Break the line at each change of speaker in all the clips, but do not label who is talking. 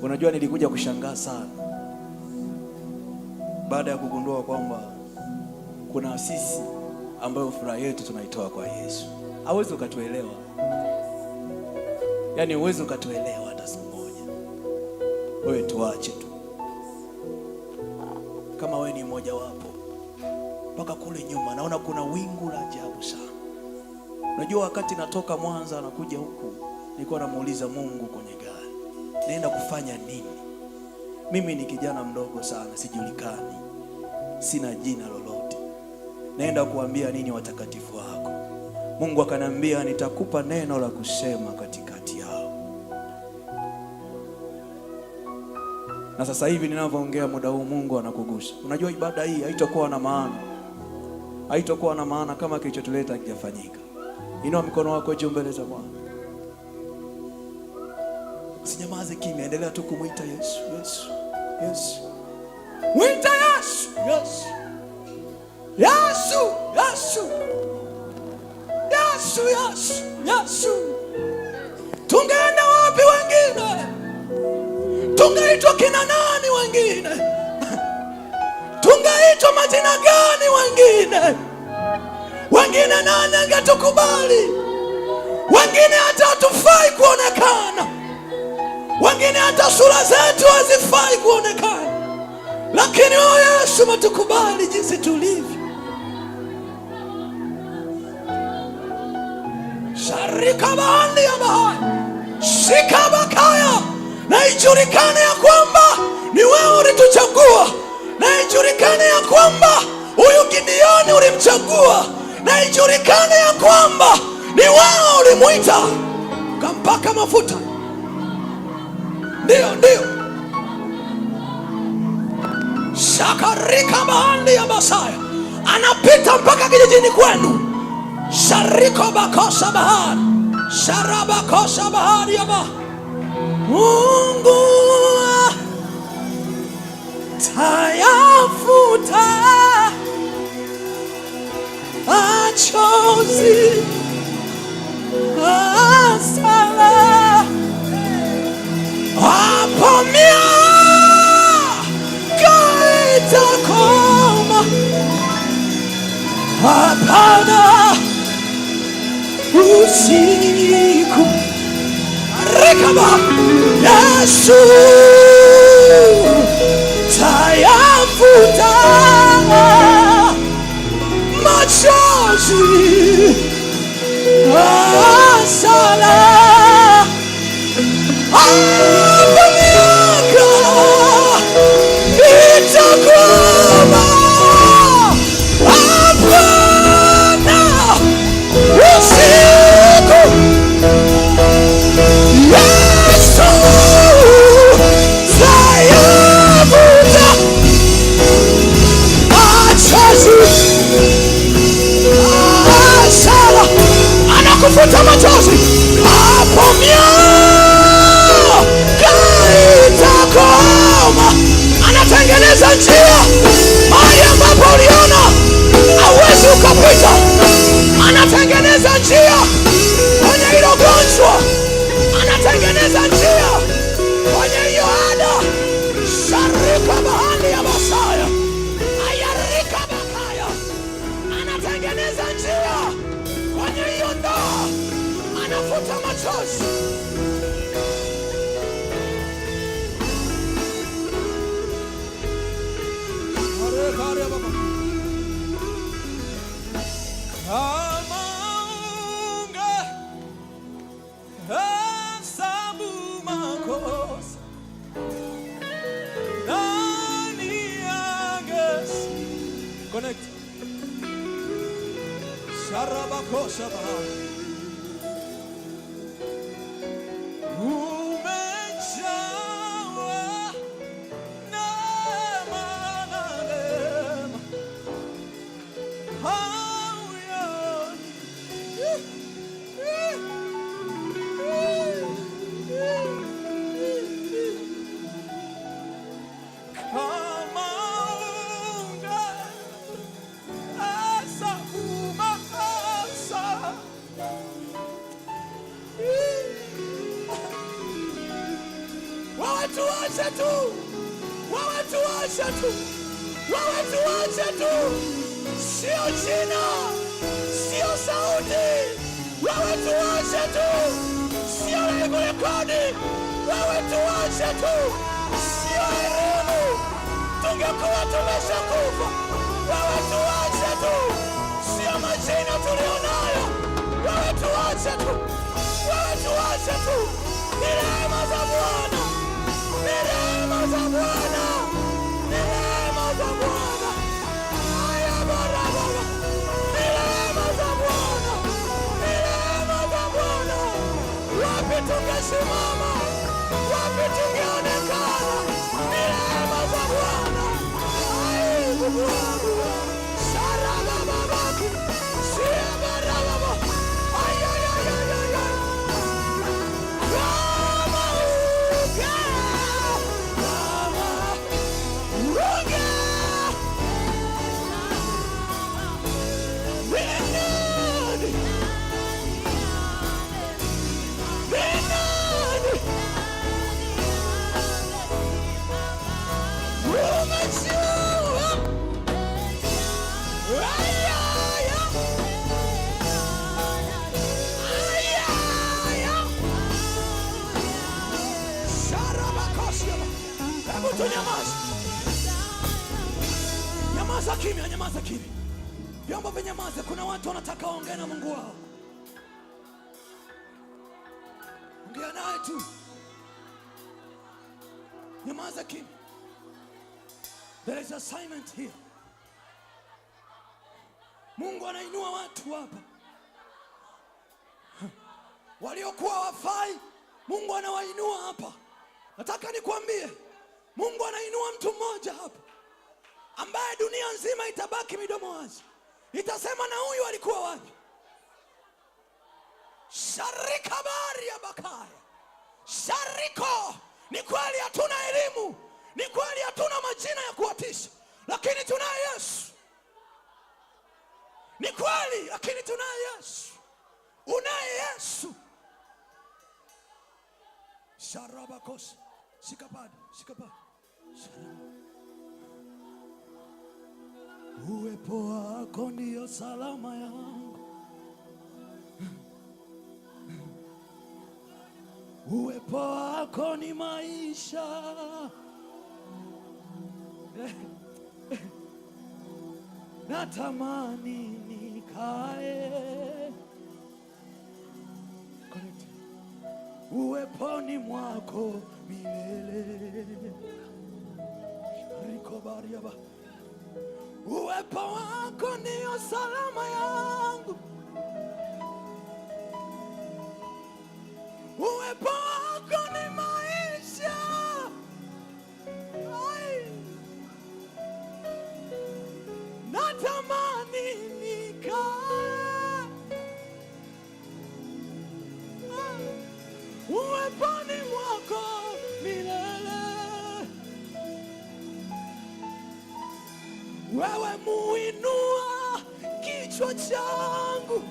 Unajua nilikuja kushangaa sana baada ya kugundua kwamba kuna sisi ambayo furaha yetu tunaitoa kwa Yesu. Hawezi ukatuelewa. Yaani huwezi ukatuelewa hata siku moja. Wewe tuache tu. Kama wewe ni mmoja wapo, mpaka kule nyuma naona kuna wingu la ajabu sana. Unajua wakati natoka Mwanza nakuja huku, nilikuwa namuuliza Mungu kwenye gari, naenda kufanya nini? Mimi ni kijana mdogo sana, sijulikani, sina jina lolote. Naenda kuambia nini watakatifu wako? Mungu akanambia, nitakupa neno la kusema katikati yao. Na sasa hivi ninavyoongea muda huu Mungu anakugusa. Unajua ibada hii haitakuwa na maana. Haitakuwa na maana kama kilichotuleta hakijafanyika. Inua mikono wako juu mbele za Bwana. Usinyamaze kimya, endelea tu kumuita Yesu, Yesu, Yesu. Muita Yesu, Yesu. Yesu, Yesu. Yesu, Yesu, Yesu. Tungeenda wapi wengine? Tungeitwa kina nani wengine? Tungeitwa majina gani wengine? Wengine nani angetukubali? Wengine hata hatufai kuonekana. Wengine hata sura zetu hazifai kuonekana. Lakini wewe Yesu umetukubali jinsi tulivyo. Sharika bahari ya bahari, shika bakaya, na ijulikane ya kwamba ni wewe ulituchagua, na ijulikane ya kwamba huyu Gideoni ulimchagua, na ijulikane ya kwamba ni wewe ulimuita kampaka mafuta. Ndio, ndio. Shakarika bahari ya Masaya, anapita mpaka kijijini kwenu. Shariko bakosa bahari, sharabakosa bahari ya bahari. Mungu tayafuta machozi asala hapo miaka itakoma. Hapana usiku rekaba Yesu tayafuta machozi asala hapa miaka itakoma. Hapana usiku Yesu tayafuta machozi asala, anakufuta machozi hapo miaka itakoma. Anatengeneza njia mahali ambapo uliona hauwezi ukapita. Anatengeneza njia kwenye hilo gonjwa, anatengeneza njia kwenye hiyo ada. Sharika bahari ya Masaya, ayarika bakaya, anatengeneza njia kwenye hiyo ndoa, anafuta machozi. Kama ungehesabu makosa, nani connect Sharabakosha bahari. tuache tu, wewe tuache tu, wewe tuache tu, sio jina, sio sauti, wewe tuache tu, sio rekodi, wewe tuache tu, sio elimu, tungekuwa tumeshakufa, wewe tuache tu, sio majina tulionayo, wewe tuache tu, wewe tuache tu. Ni rehema za Bwana, ni rehema za Bwana, ni rehema za Bwana. Haya barabara, ni rehema za Bwana, ni rehema za Bwana. Wapi tungesimama, wapi tungeonekana, ni rehema za Bwana. Ai Mungu, saraba babaki, sia barabara. Ai ai ai ai ai. Nyamaza kimya, nyamaza kimya. Vyombo vinyamaze, kuna watu wanataka waongee na Mungu wao. Ongea naye tu. Nyamaza kimya. There is assignment here. Mungu anainua watu hapa. Waliokuwa wafai, Mungu anawainua hapa. Nataka nikwambie, Mungu anainua mtu mmoja hapa ambaye dunia nzima itabaki midomo wazi, itasema na huyu alikuwa wapi? Sharika bari ya bakaya. Shariko, ni kweli hatuna elimu, ni kweli hatuna majina ya kuwatisha, lakini tunaye Yesu. Ni kweli, lakini tunaye Yesu. Unaye Yesu. Sharabakos, shikapad, shikapad. Uwepo wako ndio salama yangu, uwepo wako ni maisha, natamani nikae uweponi mwako milele. Rikobariaba, uwepo wako ndio salama yangu, uwepo wako ni maisha. Ai, natamani nikae uweponi mwako milele. Wewe muinua kichwa changu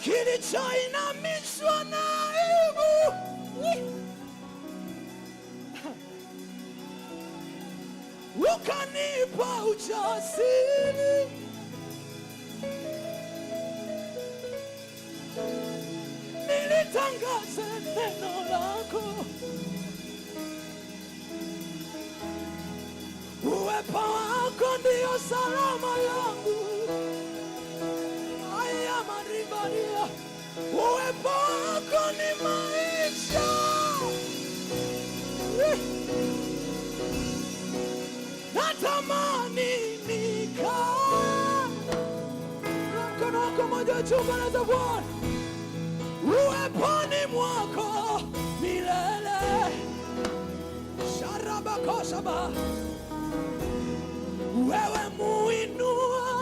kilichoinamishwa na aibu, ukanipa ujasiri, nilitangaze neno lako. Uwepo wako ndio salama yangu. Aya maribaria, uwepo wako ni maisha. Natamani nikae. Mkono wako moja juu mbele za Bwana. Uweponi mwako milele. Sharabakosaba, wewe